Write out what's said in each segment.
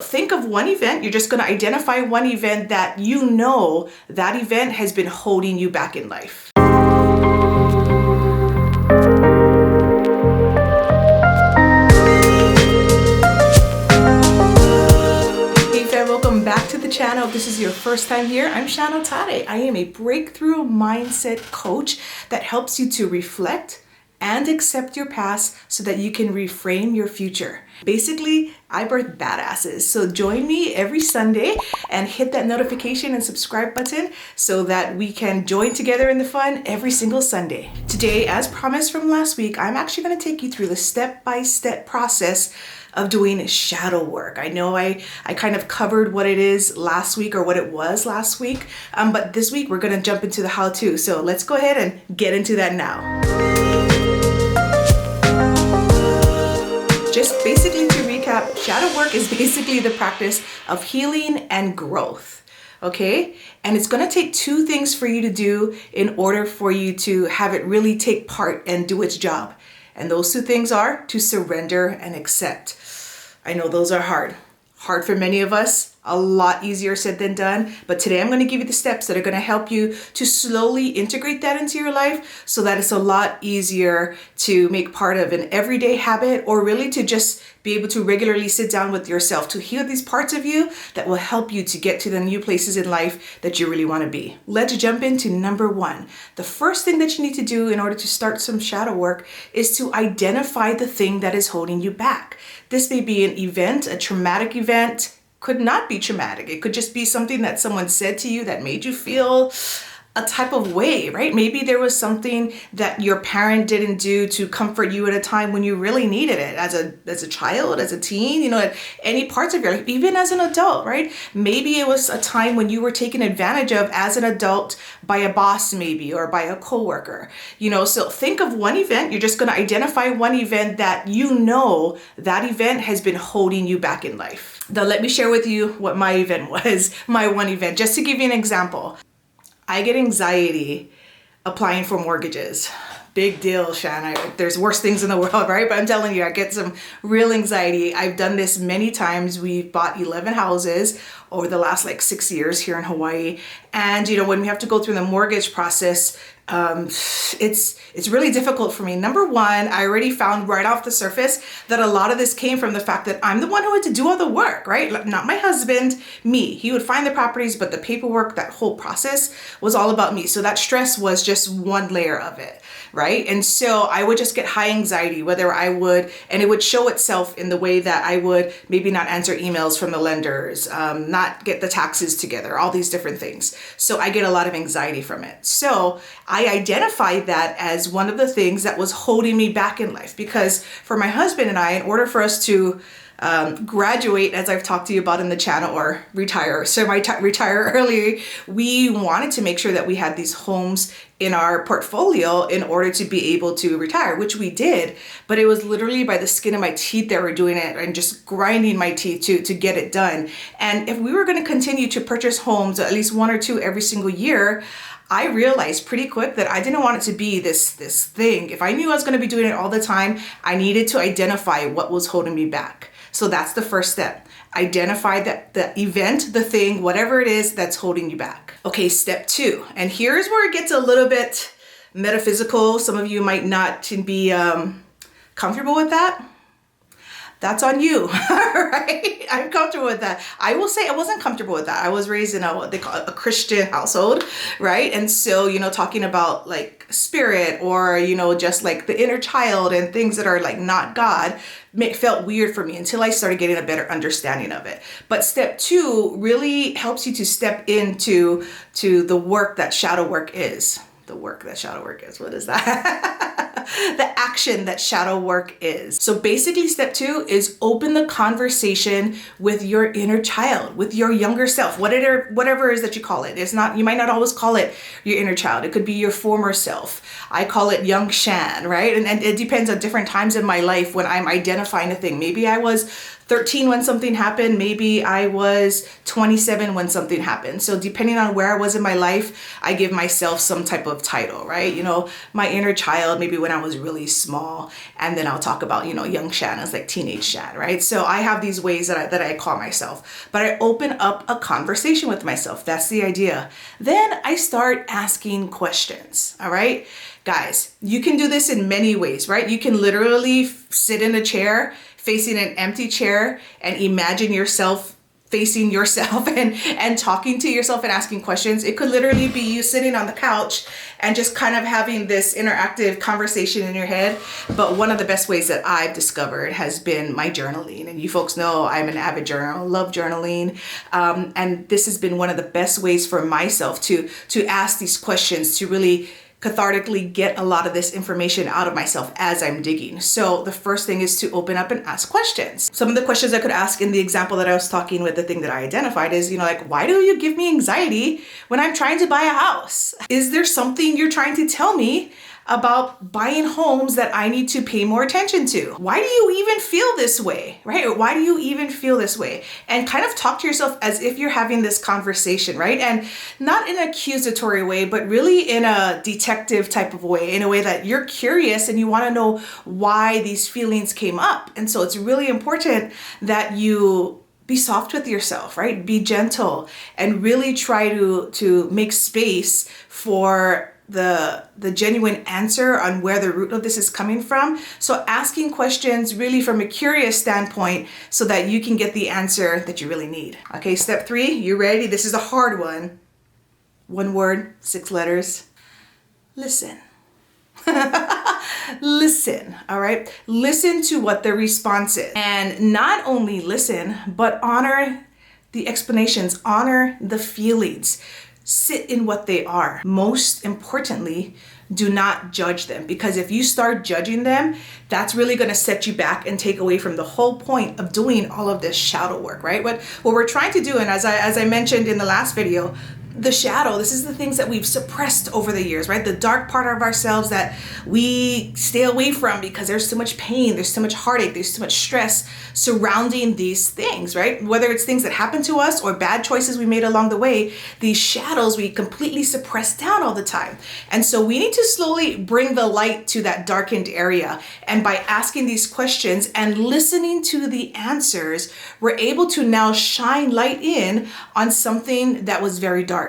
Think of one event. You're just going to identify one event that you know that event has been holding you back in life. Hey fam, welcome back to the channel. If this is your first time here, I'm Shan Otare. I am a breakthrough mindset coach that helps you to reflect and accept your past so that you can reframe your future. Basically, I birth badasses. So join me every Sunday and hit that notification and subscribe button so that we can join together in the fun every single Sunday. Today, as promised from last week, I'm actually going to take you through the step-by-step process of doing shadow work. I know I kind of covered what it is last week, or what it was last week, but this week we're going to jump into the how-to. So let's go ahead and get into that now. Just basically to recap, shadow work is basically the practice of healing and growth, okay? And it's gonna take two things for you to do in order for you to have it really take part and do its job. And those two things are to surrender and accept. I know those are hard for many of us, a lot easier said than done. But today I'm going to give you the steps that are going to help you to slowly integrate that into your life so that it's a lot easier to make part of an everyday habit, or really to just be able to regularly sit down with yourself to heal these parts of you that will help you to get to the new places in life that you really want to be. Let's jump into number one. The first thing that you need to do in order to start some shadow work is to identify the thing that is holding you back. This may be an event, a traumatic event. Could not be traumatic. It could just be something that someone said to you that made you feel a type of way, right? Maybe there was something that your parent didn't do to comfort you at a time when you really needed it, as a child, as a teen, at any parts of your life, even as an adult, right? Maybe it was a time when you were taken advantage of as an adult by a boss, maybe, or by a coworker, so think of one event. You're just going to identify one event that you know that event has been holding you back in life. Now, let me share with you what my event was, my one event, just to give you an example. I get anxiety applying for mortgages. Big deal, Shan. There's worse things in the world, right? But I'm telling you, I get some real anxiety. I've done this many times. We've bought 11 houses over the last 6 years here in Hawaii. And, when we have to go through the mortgage process, it's really difficult for me. Number one, I already found right off the surface that a lot of this came from the fact that I'm the one who had to do all the work, right? Not my husband, me. He would find the properties, but the paperwork, that whole process was all about me. So that stress was just one layer of it, right? And so I would just get high anxiety, and it would show itself in the way that I would maybe not answer emails from the lenders, not get the taxes together, all these different things. So I get a lot of anxiety from it. So I identified that as one of the things that was holding me back in life, because for my husband and I, in order for us to graduate, as I've talked to you about in the channel, or retire, retire early, we wanted to make sure that we had these homes in our portfolio in order to be able to retire, which we did. But it was literally by the skin of my teeth that we're doing it, and just grinding my teeth to get it done. And if we were going to continue to purchase homes, at least one or two every single year, I realized pretty quick that I didn't want it to be this thing. If I knew I was going to be doing it all the time, I needed to identify what was holding me back. So that's the first step. Identify that the event, the thing, whatever it is that's holding you back. Okay, step two. And here's where it gets a little bit metaphysical. Some of you might not be comfortable with that. That's on you, right? I'm comfortable with that. I will say I wasn't comfortable with that. I was raised in what they call a Christian household, right? And so, talking about spirit, or, just the inner child and things that are not God, felt weird for me until I started getting a better understanding of it. But step two really helps you to step into the work that shadow work is. The work that shadow work is. What is that? The action that shadow work is. So basically, step two is open the conversation with your inner child, with your younger self, whatever it is that you call it. It's not, you might not always call it your inner child. It could be your former self. I call it young Shan, right? And it depends on different times in my life when I'm identifying a thing. Maybe I was 13 when something happened. Maybe I was 27 when something happened. So depending on where I was in my life, I give myself some type of title, right? You know, my inner child, maybe when I was really small. And then I'll talk about, you know, young Shan as like teenage Shan, right? So I have these ways that I call myself, but I open up a conversation with myself. That's the idea. Then I start asking questions, all right? Guys, you can do this in many ways, right? You can literally sit in a chair facing an empty chair and imagine yourself facing yourself and talking to yourself and asking questions. It could literally be you sitting on the couch and just kind of having this interactive conversation in your head. But one of the best ways that I've discovered has been my journaling. And you folks know I'm an avid journaler, love journaling. And this has been one of the best ways for myself to ask these questions, to really cathartically get a lot of this information out of myself as I'm digging. So the first thing is to open up and ask questions. Some of the questions I could ask in the example that I was talking with, the thing that I identified is, you know, like, why do you give me anxiety when I'm trying to buy a house? Is there something you're trying to tell me about buying homes that I need to pay more attention to? Why do you even feel this way, right? Or why do you even feel this way? And kind of talk to yourself as if you're having this conversation, right? And not in an accusatory way, but really in a detective type of way, in a way that you're curious and you want to know why these feelings came up. And so it's really important that you be soft with yourself, right? Be gentle and really try to make space for the genuine answer on where the root of this is coming from. So asking questions really from a curious standpoint so that you can get the answer that you really need. Okay, step 3, you ready? This is a hard one. 1 word, 6 letters. Listen. Listen, all right? Listen to what the response is. And not only listen, but honor the explanations, honor the feelings. Sit in what they are. Most importantly, do not judge them, because if you start judging them, that's really going to set you back and take away from the whole point of doing all of this shadow work, right? What we're trying to do, and as I mentioned in the last video, the shadow, this is the things that we've suppressed over the years, right? The dark part of ourselves that we stay away from because there's too much pain, there's too much heartache, there's too much stress surrounding these things, right? Whether it's things that happen to us or bad choices we made along the way, these shadows we completely suppress down all the time. And so we need to slowly bring the light to that darkened area. And by asking these questions and listening to the answers, we're able to now shine light in on something that was very dark.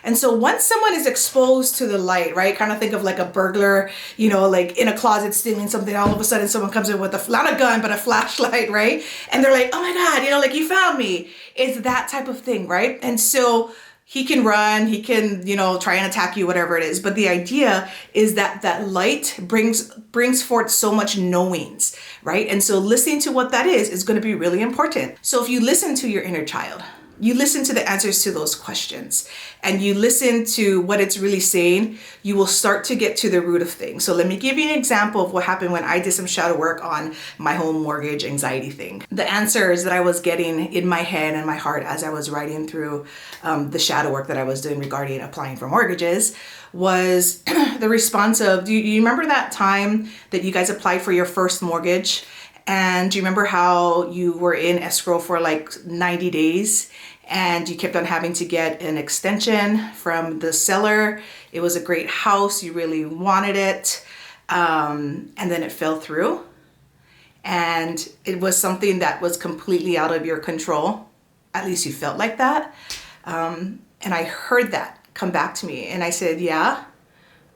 And so once someone is exposed to the light, right, kind of think of like a burglar, you know, like in a closet stealing something, all of a sudden someone comes in with not a gun, but a flashlight, right? And they're like, oh my God, you know, like you found me. It's that type of thing, right? And so he can run, he can, you know, try and attack you, whatever it is. But the idea is that that light brings forth so much knowings, right? And so listening to what that is going to be really important. So if you listen to your inner child, you listen to the answers to those questions, and you listen to what it's really saying, you will start to get to the root of things. So let me give you an example of what happened when I did some shadow work on my home mortgage anxiety thing. The answers that I was getting in my head and my heart as I was writing through the shadow work that I was doing regarding applying for mortgages was the response of, do you remember that time that you guys applied for your first mortgage? And do you remember how you were in escrow for like 90 days? And you kept on having to get an extension from the seller. It was a great house. You really wanted it. And then it fell through. And it was something that was completely out of your control. At least you felt like that. And I heard that come back to me. And I said, yeah,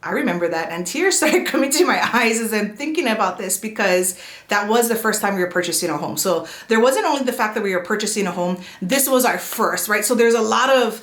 I remember that. And tears started coming to my eyes as I'm thinking about this, because that was the first time we were purchasing a home. So there wasn't only the fact that we were purchasing a home, this was our first, right? So there's a lot of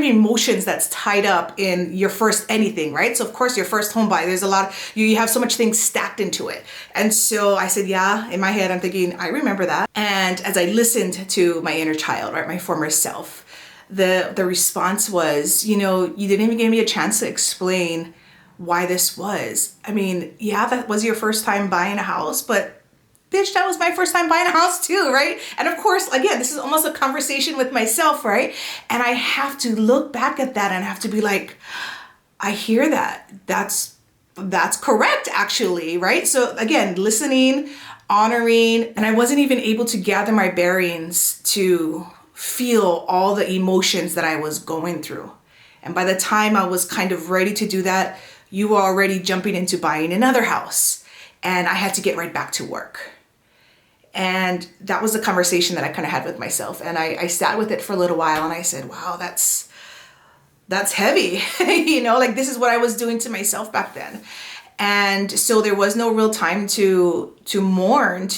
emotions that's tied up in your first anything, right? So of course your first home buy, there's a lot, you have so much things stacked into it. And so I said, yeah, in my head, I'm thinking, I remember that. And as I listened to my inner child, right, my former self, the response was, you know, you didn't even give me a chance to explain why this was. I mean, yeah, that was your first time buying a house, but bitch, that was my first time buying a house too, right? And of course, again, this is almost a conversation with myself, right? And I have to look back at that and have to be like, I hear that. That's correct, actually, right? So again, listening, honoring, and I wasn't even able to gather my bearings to feel all the emotions that I was going through. And by the time I was kind of ready to do that, you were already jumping into buying another house, and I had to get right back to work. And that was a conversation that I kind of had with myself. And I sat with it for a little while, and I said, wow, that's heavy. Like this is what I was doing to myself back then. And so there was no real time to mourn,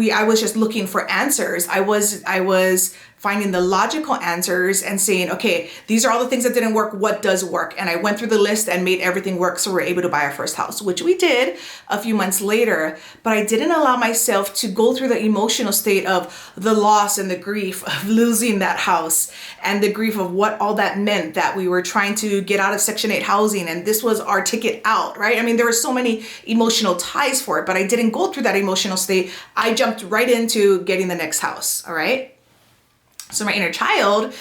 I was just looking for answers. I was finding the logical answers and saying, okay, these are all the things that didn't work. What does work? And I went through the list and made everything work. So we're able to buy our first house, which we did a few months later. But I didn't allow myself to go through the emotional state of the loss and the grief of losing that house and the grief of what all that meant, that we were trying to get out of Section 8 housing and this was our ticket out, right? I mean, there were so many emotional ties for it, but I didn't go through that emotional state. I jumped right into getting the next house, all right? So my inner child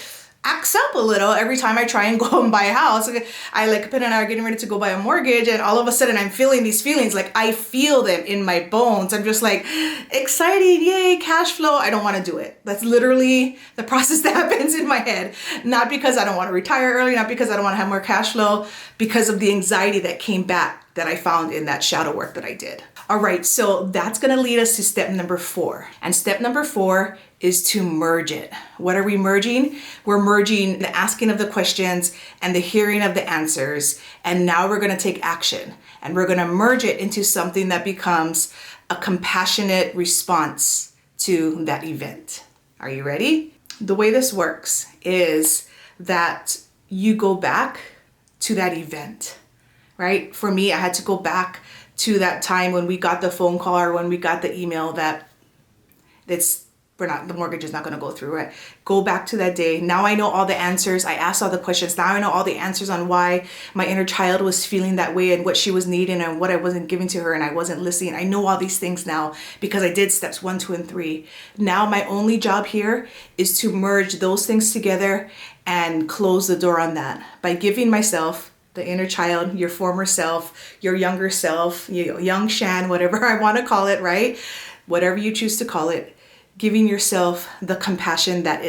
acts up a little every time I try and go and buy a house. Pin and I are getting ready to go buy a mortgage, and all of a sudden I'm feeling these feelings. Like I feel them in my bones. I'm just like excited, yay, cash flow. I don't want to do it. That's literally the process that happens in my head. Not because I don't want to retire early, not because I don't want to have more cash flow, because of the anxiety that came back that I found in that shadow work that I did. All right, so that's gonna lead us to step number 4. And step number 4 is to merge it. What are we merging? We're merging the asking of the questions and the hearing of the answers. And now we're gonna take action, and we're gonna merge it into something that becomes a compassionate response to that event. Are you ready? The way this works is that you go back to that event, right? For me, I had to go back to that time when we got the phone call or when we got the email that the mortgage is not going to go through, right? Go back to that day. Now I know all the answers. I asked all the questions. Now I know all the answers on why my inner child was feeling that way and what she was needing and what I wasn't giving to her and I wasn't listening. I know all these things now because I did steps 1, 2, and 3. Now my only job here is to merge those things together and close the door on that by giving myself, the inner child, your former self, your younger self, young Shan, whatever I want to call it, right? Whatever you choose to call it, giving yourself the compassion that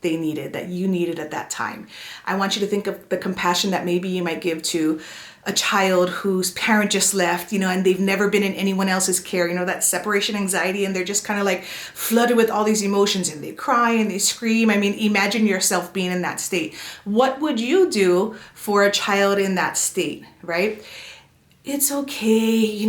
they needed, that you needed at that time. I want you to think of the compassion that maybe you might give to a child whose parent just left, and they've never been in anyone else's care, that separation anxiety, and they're just kind of like flooded with all these emotions and they cry and they scream. I mean, imagine yourself being in that state. What would you do for a child in that state, right? It's okay,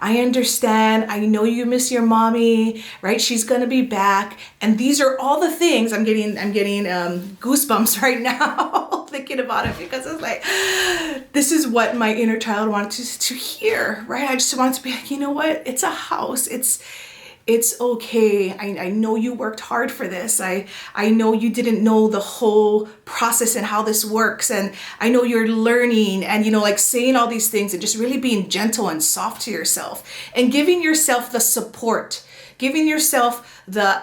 I understand. I know you miss your mommy, right? She's gonna be back. And these are all the things I'm getting goosebumps right now thinking about it, because it's like, this is what my inner child wanted to hear, right? I just want to be like, you know what? It's a house. It's okay. I know you worked hard for this. I know you didn't know the whole process and how this works. And I know you're learning and, saying all these things and just really being gentle and soft to yourself and giving yourself the support, giving yourself the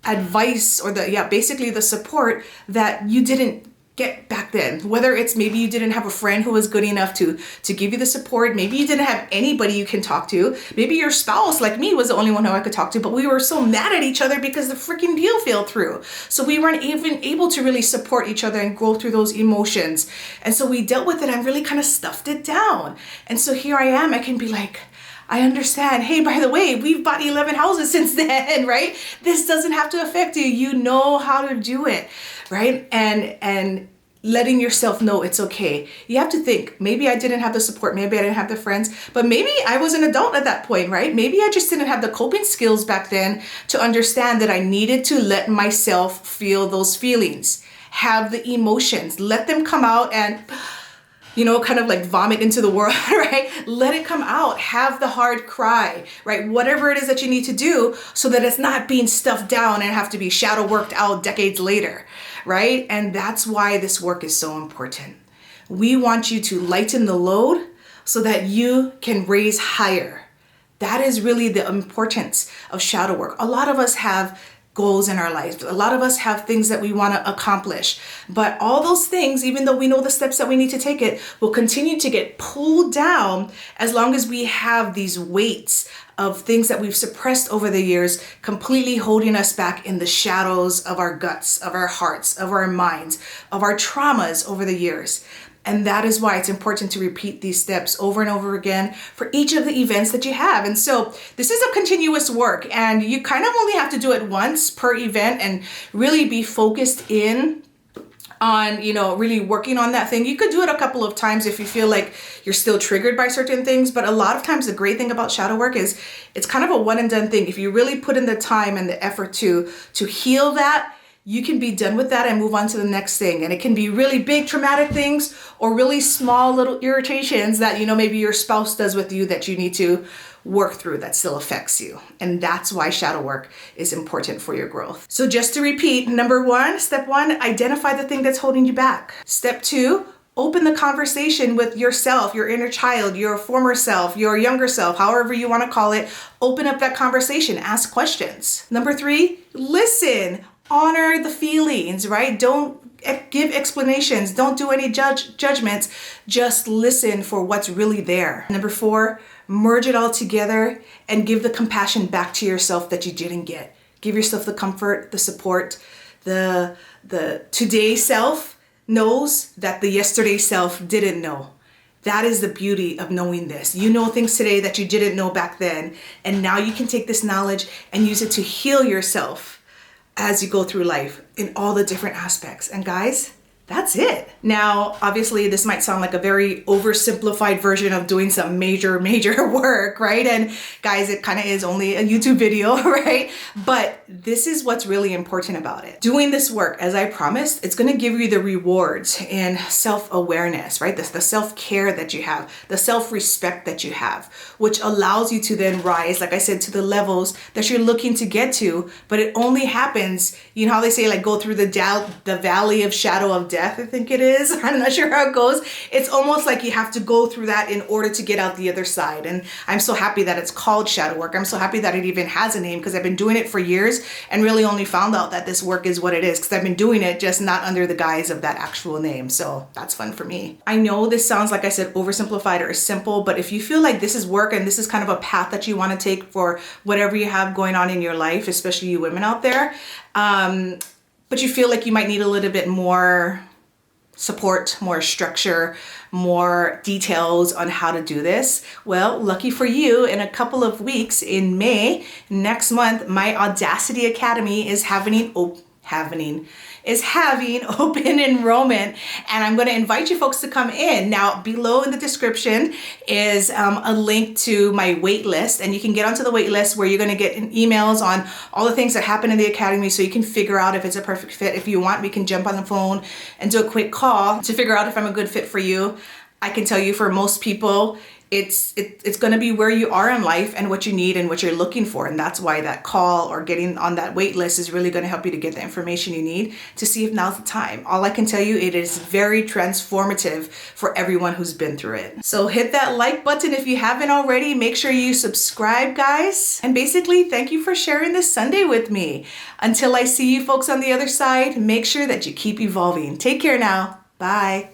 advice or basically the support that you didn't get back then. Whether it's maybe you didn't have a friend who was good enough to give you the support. Maybe you didn't have anybody you can talk to. Maybe your spouse, like me, was the only one who I could talk to, but we were so mad at each other because the freaking deal fell through. So we weren't even able to really support each other and go through those emotions. And so we dealt with it and really kind of stuffed it down. And so here I am, I can be like, I understand. Hey, by the way, we've bought 11 houses since then, right? This doesn't have to affect you. You know how to do it, right? And letting yourself know it's okay. You have to think, maybe I didn't have the support, maybe I didn't have the friends, but maybe I was an adult at that point, right? Maybe I just didn't have the coping skills back then to understand that I needed to let myself feel those feelings, have the emotions, let them come out and kind of like vomit into the world, right? Let it come out, have the hard cry, right? Whatever it is that you need to do so that it's not being stuffed down and have to be shadow worked out decades later, right? And that's why this work is so important. We want you to lighten the load so that you can raise higher. That is really the importance of shadow work. A lot of us have goals in our life. A lot of us have things that we want to accomplish, but all those things, even though we know the steps that we need to take it, will continue to get pulled down as long as we have these weights of things that we've suppressed over the years, completely holding us back in the shadows of our guts, of our hearts, of our minds, of our traumas over the years. And that is why it's important to repeat these steps over and over again for each of the events that you have. And so this is a continuous work, and you kind of only have to do it once per event and really be focused in on, really working on that thing. You could do it a couple of times if you feel like you're still triggered by certain things. But a lot of times the great thing about shadow work is it's kind of a one and done thing. If you really put in the time and the effort to heal that, you can be done with that and move on to the next thing. And it can be really big traumatic things or really small little irritations that, maybe your spouse does with you that you need to work through that still affects you. And that's why shadow work is important for your growth. So just to repeat, step one, identify the thing that's holding you back. Step two, open the conversation with yourself, your inner child, your former self, your younger self, however you want to call it. Open up that conversation, ask questions. Number three, listen. Honor the feelings, right? Don't give explanations. Don't do any judgments. Just listen for what's really there. Number four, merge it all together and give the compassion back to yourself that you didn't get. Give yourself the comfort, the support. The today self knows that the yesterday self didn't know. That is the beauty of knowing this. You know things today that you didn't know back then. And now you can take this knowledge and use it to heal yourself as you go through life in all the different aspects. And guys, that's it. Now, obviously, this might sound like a very oversimplified version of doing some major work, right? And guys, it kind of is only a YouTube video, right? But this is what's really important about it. Doing this work, as I promised, it's going to give you the rewards in self-awareness, right? The self-care that you have, the self-respect that you have, which allows you to then rise, like I said, to the levels that you're looking to get to. But it only happens, you know how they say, like, go through the valley of shadow of death, I think it is. I'm not sure how it goes. It's almost like you have to go through that in order to get out the other side. And I'm so happy that it's called shadow work. I'm so happy that it even has a name, because I've been doing it for years and really only found out that this work is what it is because I've been doing it, just not under the guise of that actual name. So that's fun for me. I know this sounds, like I said, oversimplified or simple, but if you feel like this is work and this is kind of a path that you want to take for whatever you have going on in your life, especially you women out there, but you feel like you might need a little bit more support, more structure, more details on how to do this, well, lucky for you, in a couple of weeks in May, next month, my Audacity Academy is having open enrollment, and I'm going to invite you folks to come in. Now, below in the description is a link to my wait list, and you can get onto the wait list where you're going to get emails on all the things that happen in the academy, so you can figure out if it's a perfect fit. If you want, we can jump on the phone and do a quick call to figure out if I'm a good fit for you. I can tell you, for most people, it's going to be where you are in life and what you need and what you're looking for. And that's why that call or getting on that wait list is really going to help you to get the information you need to see if now's the time. All I can tell you, it is very transformative for everyone who's been through it. So hit that like button if you haven't already. Make sure you subscribe, guys. And basically, thank you for sharing this Sunday with me. Until I see you folks on the other side, make sure that you keep evolving. Take care now. Bye.